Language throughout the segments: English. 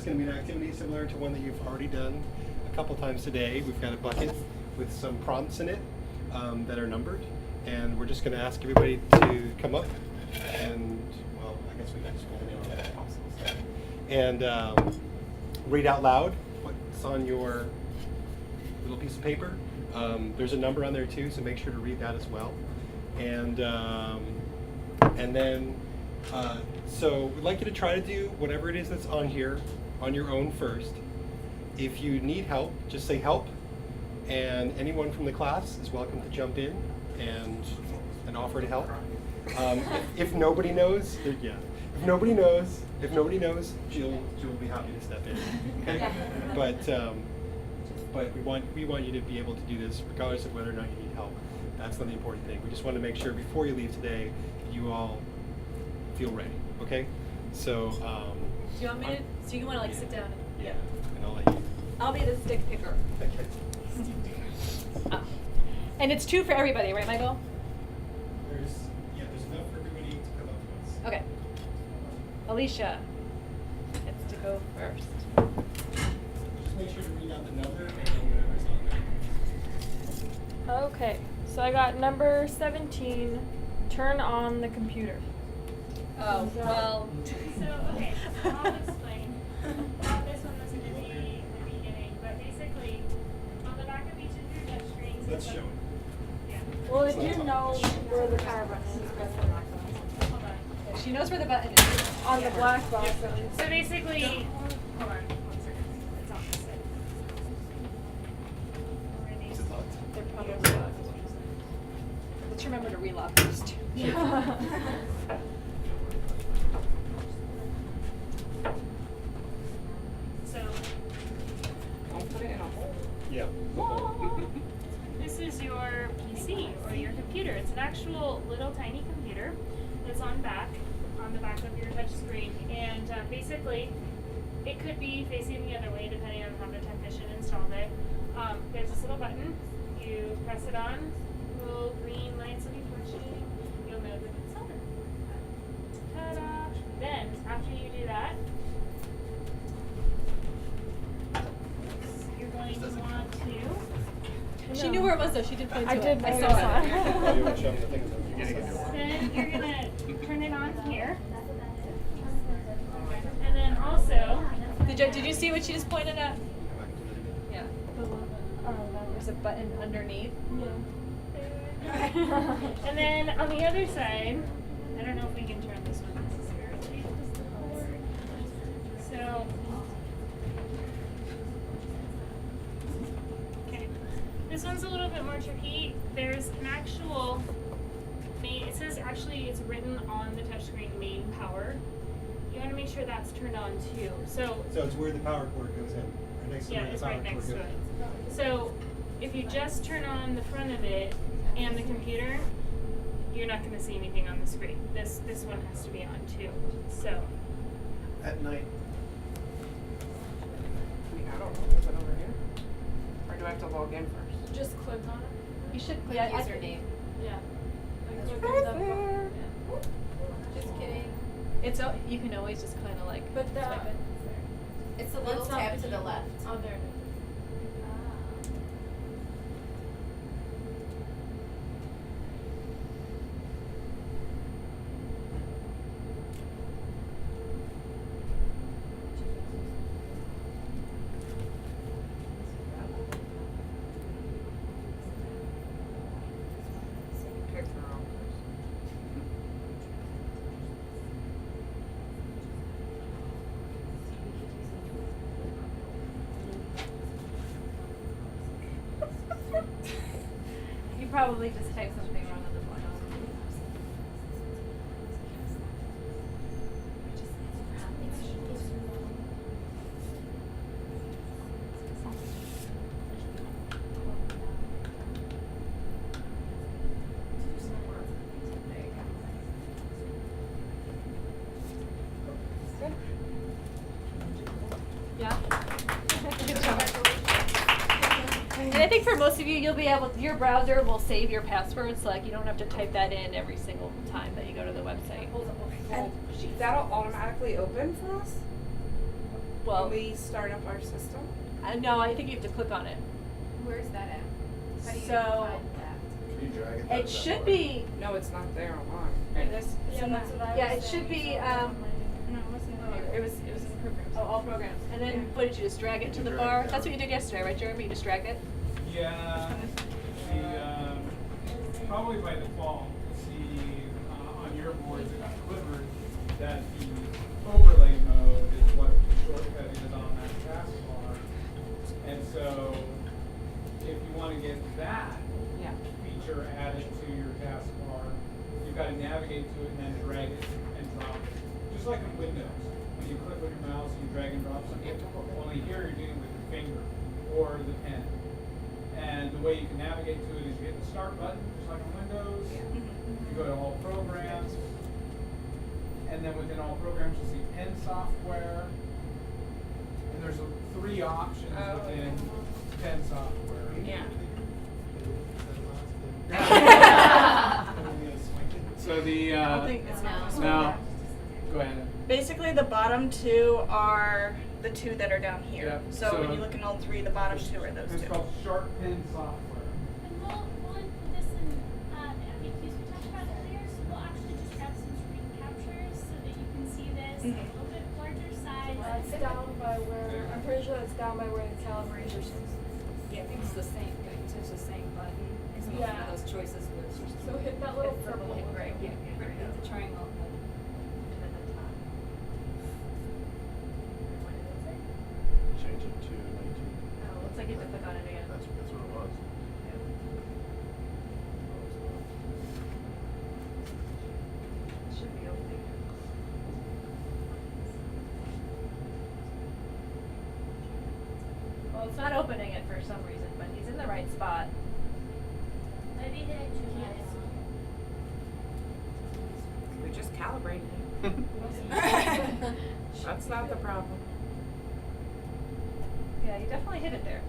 is going to be an activity similar to one that you've already done a couple times today. We've got a bucket with some prompts in it that are numbered, and we're just going to ask everybody to come up and, well, I guess we can just pull the name out and read out loud what's on your little piece of paper. There's a number on there too, so make sure to read that as well. And then, so we'd like you to try to do whatever it is that's on here on your own first. If you need help, just say help, and anyone from the class is welcome to jump in and offer to help. If nobody knows, yeah. If nobody knows, Jill will be happy to step in. Okay, but we want you to be able to do this regardless of whether or not you need help. That's not the important thing. We just want to make sure before you leave today, you all feel ready. Okay? So. Do you want me to? So you want to like sit down? Yeah. And I'll let you. I'll be the stick picker. Okay. And it's 2 for everybody, right, Michael? There's enough for everybody to come up to us. Okay. Alicia gets to go first. Just make sure to read out the number and whatever's on there. Okay, so I got number 17, turn on the computer. Oh, well. So, okay, I'll explain. This one was going to be the beginning, but basically, on the back of each of your touch screens, Let's show it. Yeah. Well, if you know where the power button is, Hold on. She knows where the button is. on the black box. So basically, hold on 1 second. It's on this side. Already. Is it locked? They're probably locked. Let's remember to relock those two. So, Yeah. this is your PC or your computer. It's an actual little tiny computer that's on the back of your touch screen. And basically, it could be facing the other way depending on how the technician installed it. There's this little button. You press it on, little green lights will be flashing. You'll know that it's on. Ta-da! Then, after you do that, you're going to want to. She knew where it was though. She did point to I it. did I know saw that. it. You want to show them the things that you're getting into. Then you're gonna turn it on here. And then also, Did you see what she just pointed at? Yeah. There's a button underneath. and then on the other side, I don't know if we can turn this one necessarily. So, okay, this one's a little bit more tricky. There's an actual main. It says actually it's written on the touchscreen main power. You want to make sure that's turned on too. So it's where the power cord goes in. Right next to yeah, where the it's power right cord next to goes it. in. So if you just turn on the front of it and the computer, you're not going to see anything on the screen. This one has to be on too. So At night. I don't know. Is it over here? Or do I have to log in first? Just click on it. You should click Yeah, I username. Yeah. That's Like, right look at there. the- Just kidding. You can always just kind of like But the- swipe it. It's the little It's not tab the to the key. left. Oh, there it is. Pick the wrong person. You probably just typed something wrong on the bottom. Yeah. Good job. And I think for most of you, you'll be able, your browser will save your password, so like you don't have to type that in every single time that you go to the website. And that'll automatically open for us? well, When we start up our system. no, I think you have to click on it. Where's that at? How do you So- find that? Can you drag it? It should be, No, it's not there online. It is. Yeah, that's what I yeah, was it should saying, be, so No, it wasn't there. it was in programs. oh, all programs. And then, what did you just drag it to the Drag it bar? down. That's what you did yesterday, right, Jeremy? You just dragged it? Yeah, probably by default, see, on your boards it got delivered that the overlay mode is what the shortcut is on that taskbar. And so, if you wanna get that Yeah. feature added to your taskbar, you've gotta navigate to it and then drag it and drop it. Just like in Windows, when you click with your mouse and you drag and drop something, only here you're doing it with your finger or the pen. And the way you can navigate to it is you hit the start button, just like on Windows. You go to all programs. And then within all programs, you'll see pen software. And there's 3 options within pen software. Yeah. So the, I don't think it's not. no, go ahead. Basically, the bottom 2 are the 2 that are down here. Yeah, So, so- when you look in all 3, the bottom 2 are those It's 2. called Sharp Pen Software. And we'll include this in FAQs we talked about earlier, so we'll actually just grab some screen captures so that you can see this a little bit larger size. It's down by where, I'm pretty sure it's down by where the calibration is. Yeah, I think it's the same thing, it's the same button. It's not one Yeah. of those choices where it's just. So hit that little it's the purple hit one. right, yeah, hit the triangle and then the top. What did it say? Change it to 19. Oh, looks like you have to click on it again. That's what it was. It should be opening. Well, it's not opening it for some reason, but he's in the right spot. Maybe hit it too high. We just calibrated it. That's not the problem. Yeah, you definitely hit it there.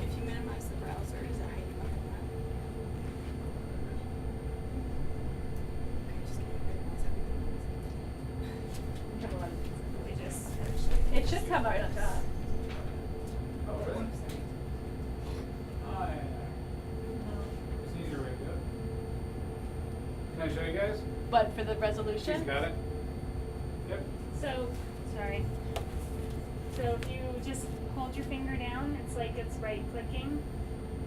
If you minimize the browser, is that how you look at that? Okay, just minimize everything. It should come right on top. Oh, really? Oh, yeah. It's an easier way to do it. Can I show you guys? But for the resolution? She's got it. Yep. So, sorry. So if you just hold your finger down, it's like it's right clicking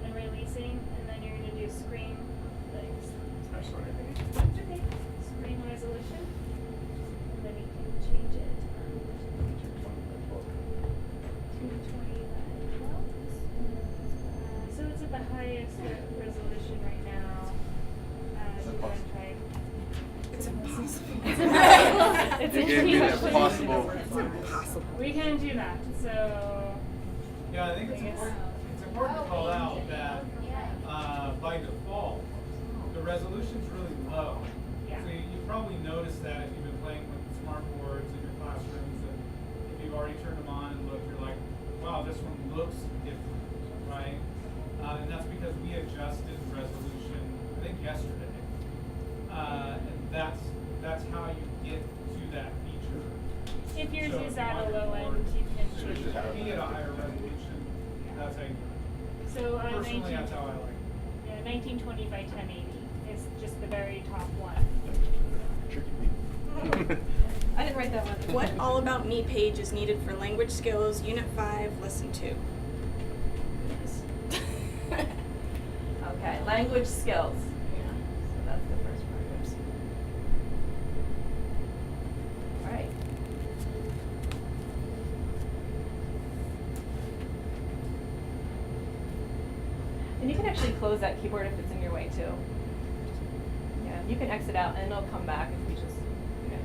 and releasing, and then you're gonna do screen, like, special okay. Screen resolution, and then you can change it. 220 by 12. So it's at the highest resolution right now. Is it You can possible? try. It's impossible. It's You gave me that interesting. possible. It's impossible. We can do that, so. Yeah, I think it's important to call out that, by default, the resolution's really low. Yeah. So you probably noticed that if you've been playing with smart boards in your classrooms, that if you've already turned them on and looked, you're like, wow, this one looks different, right? And that's because we adjusted the resolution, I think yesterday. And that's how you get to that feature. If yours So is if you at want a your low board end, you can to change be it. at a higher resolution, that's how you do it. So on Personally, that's how I like it. yeah, 1920 by 1080 is just the very top one. Tricky me. I didn't write that one. What All About Me page is needed for language skills, Unit 5, Lesson 2? Okay, language skills. So that's the first part. Oops. All right. And you can actually close that keyboard if it's in your way too. Yeah, you can exit out and it'll come back if we just, you know.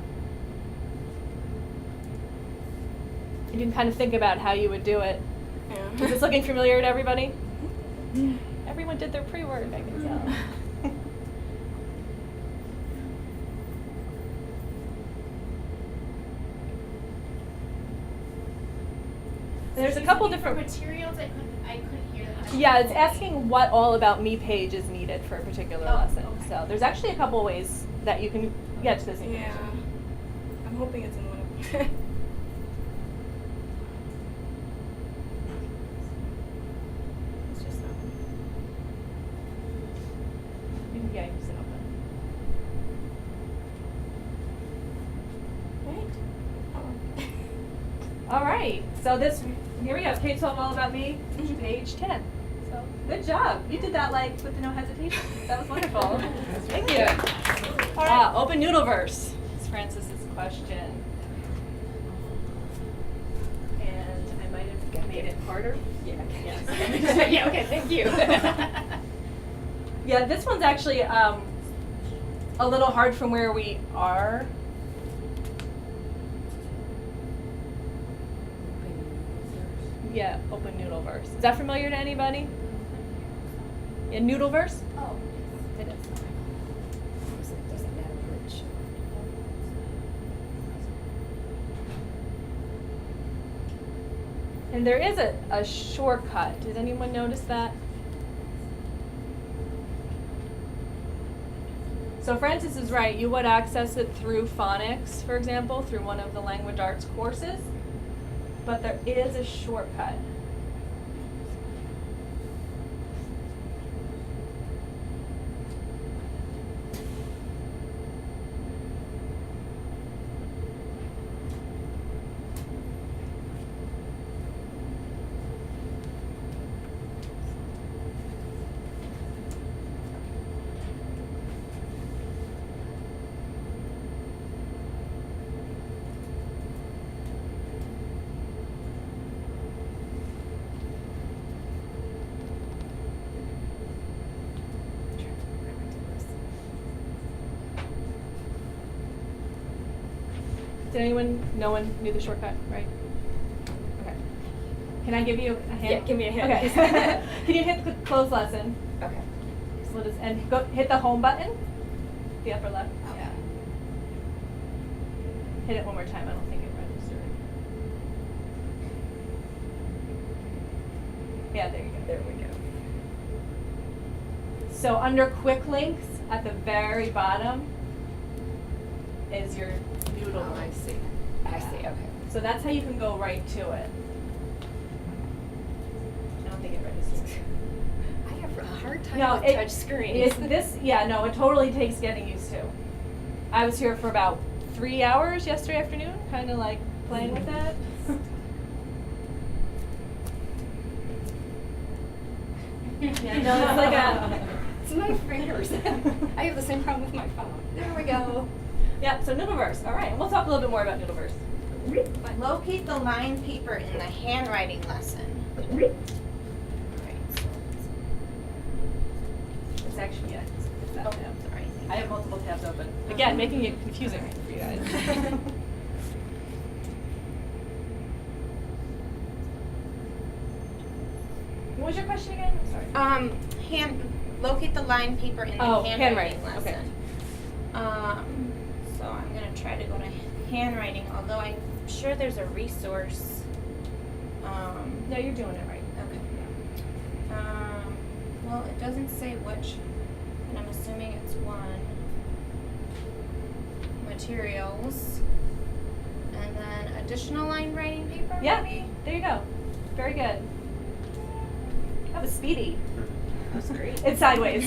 And you can kind of think about how you would do it. Is this looking familiar to everybody? Everyone did their pre-work, I can tell. There's a couple different. Materials, I couldn't hear that. Yeah, it's asking what All About Me page is needed for a particular Oh, lesson. okay. So there's actually a couple ways that you can get to this Yeah. information. I'm hoping it's in one of them. All right, so here we go, K-12 All About Me, page 10. So, good job. You did that like with no hesitation. That was wonderful. Thank you. All right, Open Noodleverse is Francis's question. And I might have made it harder. Yeah, yes. Yeah, okay, thank you. Yeah, this one's actually a little hard from where we are. Yeah, Open Noodleverse. Is that familiar to anybody? Yeah, Noodleverse? Oh, It is. it doesn't matter which. And there is a shortcut. Did anyone notice that? So Francis is right. You would access it through phonics, for example, through one of the language arts courses. But there is a shortcut. Did anyone? No one knew the shortcut, right? Okay. Can I give you a hint? Yeah, give me a hint. Okay. Can you hit the close lesson? Okay. So and go hit the home button, the upper left. Yeah. Hit it one more time. I don't think it registered. Yeah, there you go. There we go. So under quick links at the very bottom is your Noodle. Oh, I see. I see. Okay. So that's how you can go right to it. I don't think it registered. I have a hard time No, with it, touch screens. it's this. Yeah, no, it totally takes getting used to. I was here for about 3 hours yesterday afternoon, kind of like playing with it. Yeah, no, it's like a. It's my fingers. I have the same problem with my phone. There we go. Yeah, so Noodleverse. All right, and we'll talk a little bit more about Noodleverse. Locate the line paper in the handwriting lesson. Alright, so It's actually, yeah, it's that tab. sorry. I have multiple tabs open. Again, making it confusing for you guys. What was your question again? I'm sorry. Locate the line paper in the Oh, handwriting handwriting, lesson. So I'm gonna try to go to handwriting, although I'm sure there's a resource. No, you're doing it right. Okay. Well, it doesn't say which, and I'm assuming it's one. Materials, and then additional line writing paper, Yeah, maybe? there you go. Very good. That was speedy. That's great. It's sideways.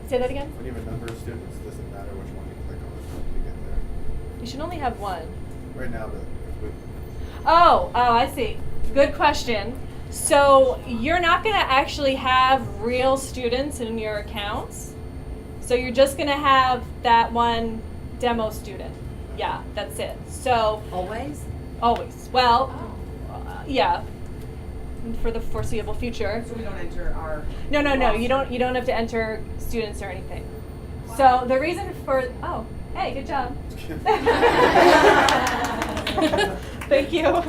Say that again? When you have a number of students, does it matter which one you click on to get there? You should only have one. Right now, but if we, Oh, I see. Good question. So you're not going to actually have real students in your accounts. So you're just going to have that one demo student. Yeah, that's it. So Always? always. Well, yeah, for the foreseeable future. So we don't enter our. No. You roster. don't have to enter students or anything. So the reason for hey, good job. Thank you.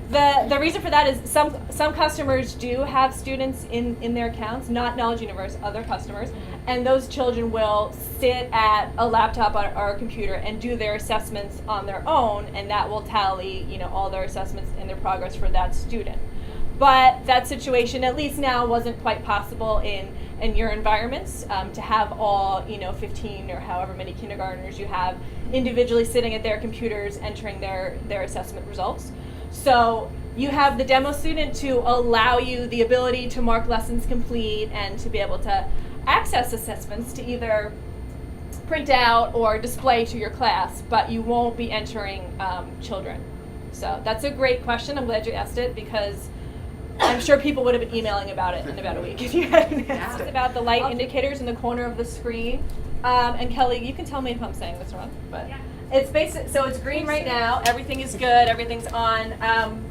The reason for that is some customers do have students in their accounts, not Knowledge Universe, other customers, and those children will sit at a laptop or a computer and do their assessments on their own, and that will tally, all their assessments and their progress for that student. But that situation, at least now, wasn't quite possible in your environments to have all 15 or however many kindergartners you have individually sitting at their computers entering their assessment results. So you have the demo student to allow you the ability to mark lessons complete and to be able to access assessments to either print out or display to your class, but you won't be entering children. So that's a great question. I'm glad you asked it because I'm sure people would have been emailing about it in about a week if you hadn't asked about the light indicators in the corner of the screen. And Kelly, you can tell me if I'm saying this wrong, but Yeah. it's basic. So it's green right now. Everything is good. Everything's on.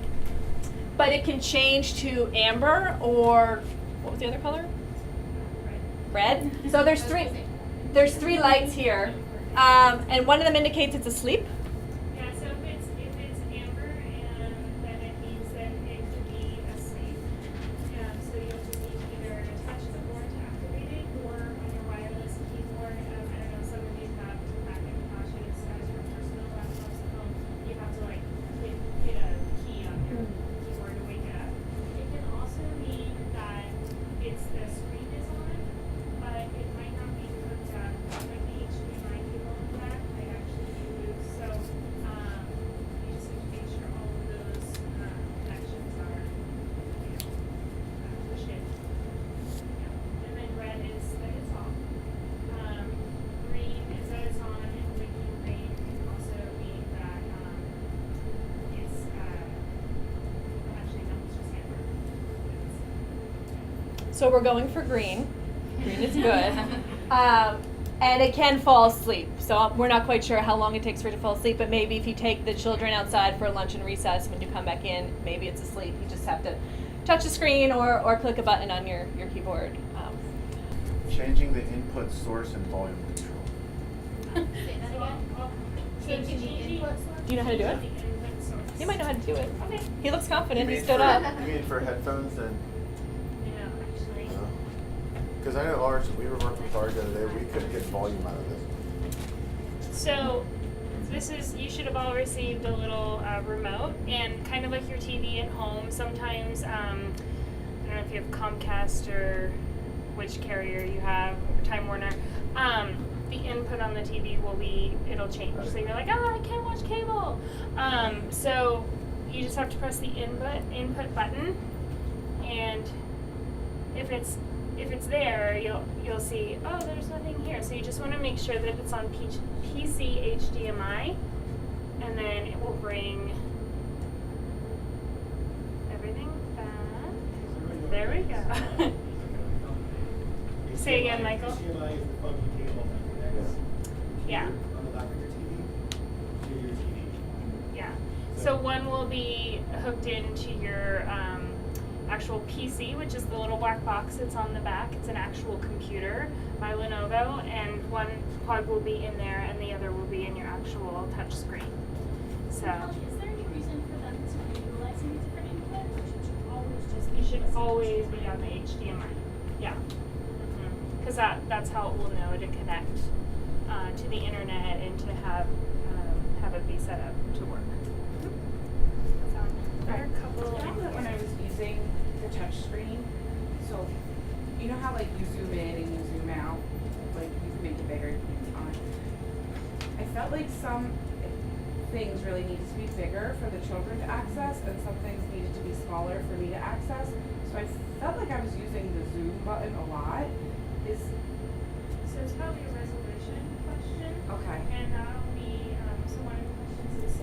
But it can change to amber or what was the other color? Red. So there's three. There's three lights here, and one of them indicates it's asleep. Yeah, so if it's amber, and then it means that it could be asleep. So you'll just need to either touch the board to activate it, or on your wireless keyboard. I don't know, some of you have Macintoshes as your personal laptops at home. You have to like hit a key on your keyboard to wake it up. It can also mean that the screen is on, but it might not be hooked up. Like the HDMI cable in the back might actually be loose. So you just need to make sure all of those connections are, pushed in. Yeah. And then red is that it's off. Green is that it's on, and blinking green can also mean that it's actually no, it's just amber. So we're going for green. Green is good. And it can fall asleep. So we're not quite sure how long it takes for it to fall asleep, but maybe if you take the children outside for lunch and recess, when you come back in, maybe it's asleep. You just have to touch the screen or click a button on your keyboard. Changing the input source and volume control. Say that again. Changing the input source? Do you know how to do it? The input source. You might know how to do it. Okay. He looks confident. He mean stood for, up. You mean for headphones and? Yeah, actually. Because I know ours, we were working with ours the other day, we couldn't get volume out of this. So this is, you should have all received a little remote, and kind of like your TV at home, sometimes, I don't know if you have Comcast or which carrier you have, or Time Warner, the input on the TV it'll change. So you're like, I can't watch cable. So you just have to press the input button, and if it's there, you'll see, oh, there's nothing here. So you just want to make sure that it's on PC HDMI, and then it will bring everything back. There we go. Say again, Michael. HDMI is the funky cable that connects Yeah. on the back of your TV to your TV. Yeah. So one will be hooked into your actual PC, which is the little black box that's on the back. It's an actual computer by Lenovo, and one plug will be in there, and the other will be in your actual touch screen. So Kelly, is there any reason for them to be utilizing a different input, or should you always just it should always be on the HDMI. Yeah. Because that's how it will know to connect to the internet and to have it be set up to work. There are a couple. I know that when I was using the touch screen, so you know how like you zoom in and you zoom out, like you can make it bigger, you can make it smaller. I felt like some things really needed to be bigger for the children to access, and some things needed to be smaller for me to access. So I felt like I was using the zoom button a lot. So it's probably a resolution question. Okay. And that'll be, so one of the questions is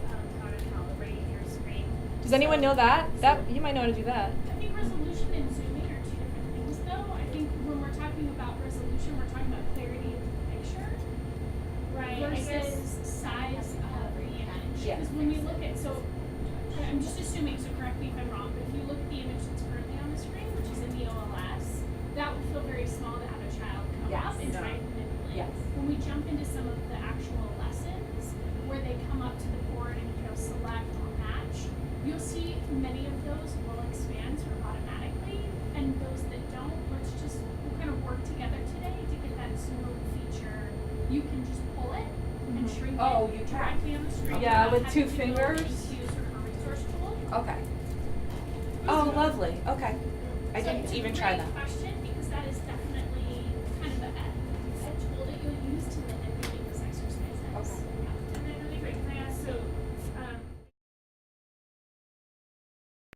how to calibrate your screen. Does anyone know that? You might know how to do that. I think resolution and zooming are two different things, though. I think when we're talking about resolution, we're talking about clarity of the picture Right. versus size of the image. Yeah. Because when we look at, so I'm just assuming, so correct me if I'm wrong, but if you look at the image that's currently on the screen, which is in the OLS, that would feel very small to have a child come Yes. up and try and manipulate. Yes. When we jump into some of the actual lessons where they come up to the board and select or match, you'll see many of those will expand sort of automatically, and those that don't, we'll kind of work together today to get that smooth feature. You can just pull it and shrink Oh, it you can. directly on the screen. Yeah, without with two having to go fingers. into sort of a resource tool. Okay. Oh, lovely. Okay. I So didn't it's a even try great that. question.